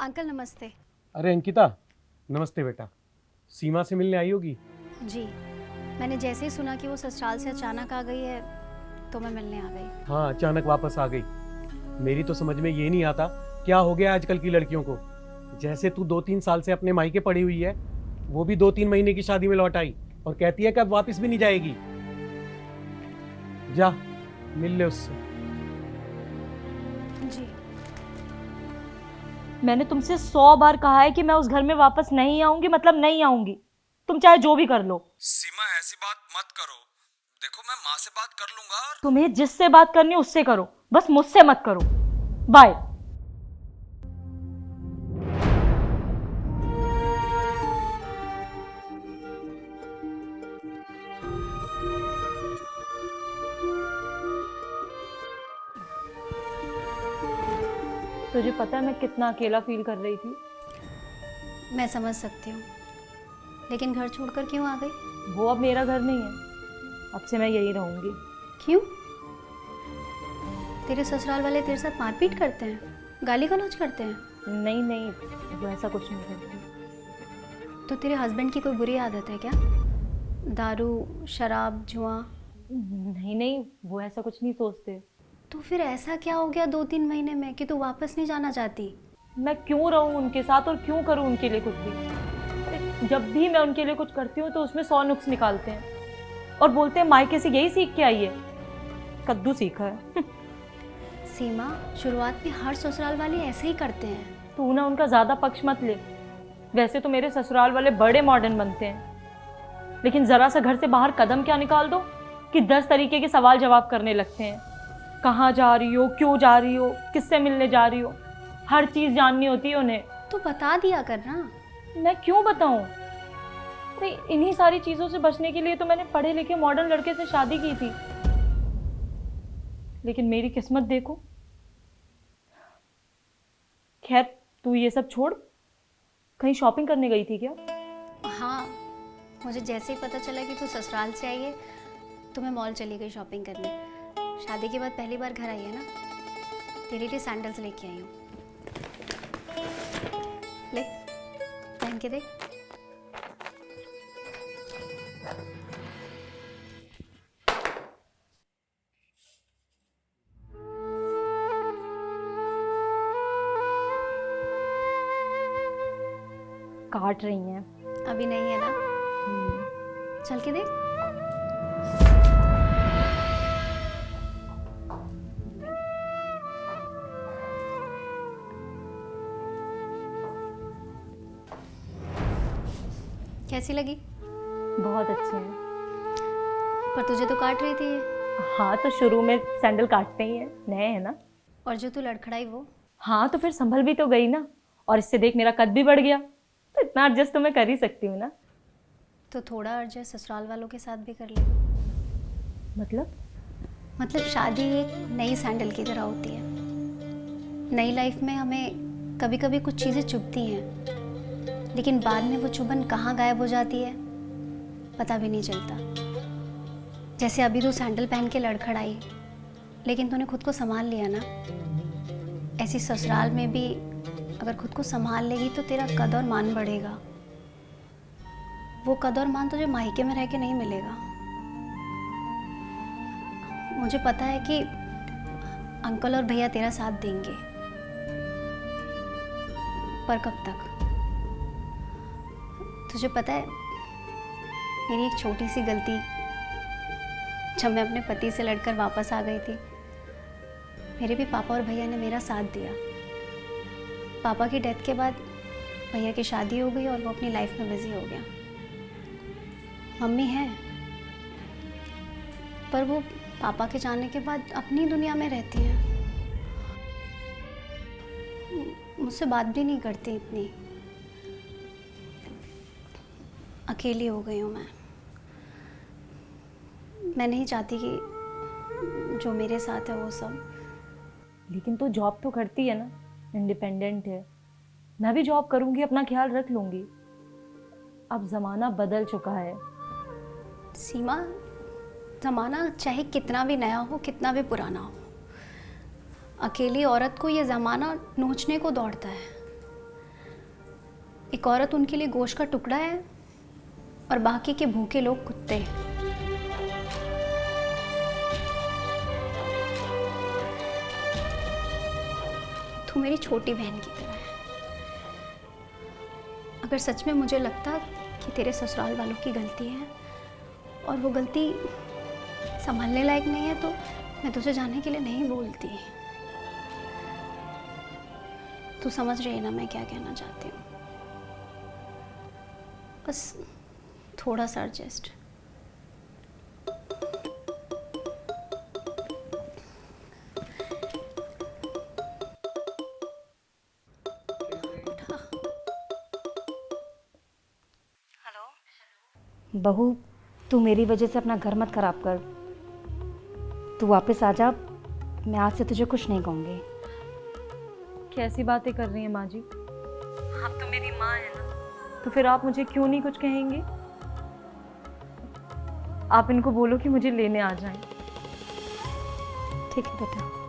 Uncle नमस्ते। अरे अंकिता, नमस्ते बेटा। सीमा से मिलने आई होगी? जी, मैंने जैसे ही सुना कि वो ससुराल से अचानक आ गई है तो मैं मिलने आ गई। हाँ, अचानक वापस आ गई। मेरी तो समझ में ये नहीं आता क्या हो गया आजकल की लड़कियों को। जैसे तू 2-3 साल से अपने मायके पड़ी हुई है, वो भी 2-3 महीने की शादी में लौट आई और कहती है कि अब वापस भी नहीं जाएगी। जा मिल ले उससे। जी, मैंने तुमसे 100 बार कहा है कि मैं उस घर में वापस नहीं आऊंगी, मतलब नहीं आऊंगी। तुम चाहे जो भी कर लो। सीमा ऐसी बात मत करो। देखो मैं माँ से बात कर लूंगा और तुम्हें जिससे बात करनी है उससे करो, बस मुझसे मत करो। बाय। तुझे पता है मैं कितना अकेला फील कर रही थी। मैं समझ सकती हूँ, लेकिन घर छोड़कर क्यों आ गई? वो अब मेरा घर नहीं है, अब से मैं यही रहूंगी। क्यों? तेरे ससुराल वाले तेरे साथ मारपीट करते हैं, गाली गलौज करते हैं? नहीं नहीं, वो ऐसा कुछ नहीं करती। तो तेरे हस्बैंड की कोई बुरी आदत है क्या? दारू, शराब, जुआ? नहीं नहीं, वो ऐसा कुछ नहीं सोचते। तो फिर ऐसा क्या हो गया 2-3 महीने में कि तू वापस नहीं जाना चाहती? मैं क्यों रहूं उनके साथ और क्यों करूं उनके लिए कुछ भी? अरे जब भी मैं उनके लिए कुछ करती हूँ तो उसमें 100 नुक्स निकालते हैं और बोलते हैं मायके से यही सीख के आई है। कद्दू सीखा है। सीमा, शुरुआत में हर ससुराल वाले ऐसे ही करते हैं। तू ना उनका ज्यादा पक्ष मत ले। वैसे तो मेरे ससुराल वाले बड़े मॉडर्न बनते हैं, लेकिन जरा सा घर से बाहर कदम क्या निकाल दो कि 10 तरीके के सवाल जवाब करने लगते हैं। कहाँ जा रही हो, क्यों जा रही हो, किससे मिलने जा रही हो, हर चीज जाननी होती है उन्हें। तो बता दिया कर ना। मैं क्यों बताऊं? अरे इन्हीं सारी चीजों से बचने के लिए तो मैंने पढ़े लिखे मॉडर्न लड़के से शादी की थी, लेकिन मेरी किस्मत देखो। खैर तू ये सब छोड़, कहीं शॉपिंग करने गई थी क्या? हाँ, मुझे जैसे ही पता चला कि तू ससुराल से आई है तो मैं मॉल चली गई शॉपिंग करने। शादी के बाद पहली बार घर आई है ना, तेरे लिए सैंडल्स लेके आई हूँ। ले, पहन के देख। काट रही हैं। अभी नहीं है ना, चल के देख। कैसी लगी? बहुत अच्छे हैं। पर तुझे तो काट रही थी ये। हाँ तो शुरू में सैंडल काटते ही हैं, नए हैं ना। और जो तू लड़खड़ाई वो। हाँ तो फिर संभल भी तो गई ना, और इससे देख मेरा कद भी बढ़ गया, तो इतना एडजस्ट तो मैं कर ही सकती हूँ ना। तो थोड़ा एडजस्ट ससुराल वालों के साथ भी कर ले। मतलब शादी एक नई सैंडल की तरह होती है। नई लाइफ में हमें कभी कभी कुछ चीज़ें चुभती हैं, लेकिन बाद में वो चुभन कहाँ गायब हो जाती है पता भी नहीं चलता। जैसे अभी तू सैंडल पहन के लड़खड़ाई, लेकिन तूने खुद को संभाल लिया ना। ऐसी ससुराल में भी अगर खुद को संभाल लेगी तो तेरा कद और मान बढ़ेगा। वो कद और मान तुझे मायके में रह के नहीं मिलेगा। मुझे पता है कि अंकल और भैया तेरा साथ देंगे, पर कब तक? तुझे पता है मेरी एक छोटी सी गलती, जब मैं अपने पति से लड़कर वापस आ गई थी, मेरे भी पापा और भैया ने मेरा साथ दिया। पापा की डेथ के बाद भैया की शादी हो गई और वो अपनी लाइफ में बिजी हो गया। मम्मी है, पर वो पापा के जाने के बाद अपनी दुनिया में रहती है, मुझसे बात भी नहीं करती। इतनी अकेली हो गई हूँ मैं नहीं चाहती कि जो मेरे साथ है वो सब। लेकिन तू जॉब तो करती है ना, इंडिपेंडेंट है। मैं भी जॉब करूंगी, अपना ख्याल रख लूंगी। अब जमाना बदल चुका है। सीमा, ज़माना चाहे कितना भी नया हो, कितना भी पुराना हो, अकेली औरत को ये ज़माना नोचने को दौड़ता है। एक औरत उनके लिए गोश्त का टुकड़ा है और बाकी के भूखे लोग कुत्ते। तू मेरी छोटी बहन की तरह है। अगर सच में मुझे लगता कि तेरे ससुराल वालों की गलती है और वो गलती संभालने लायक नहीं है, तो मैं तुझे जाने के लिए नहीं बोलती। तू समझ रही है ना मैं क्या कहना चाहती हूँ? बस थोड़ा सा एडजस्ट। बहू, तू मेरी वजह से अपना घर मत खराब कर। तू वापस आ जा, मैं आज से तुझे कुछ नहीं कहूँगी। कैसी बातें कर रही हैं माँ जी? आप तो मेरी माँ है ना, तो फिर आप मुझे क्यों नहीं कुछ कहेंगे? आप इनको बोलो कि मुझे लेने आ जाएं। ठीक है बेटा।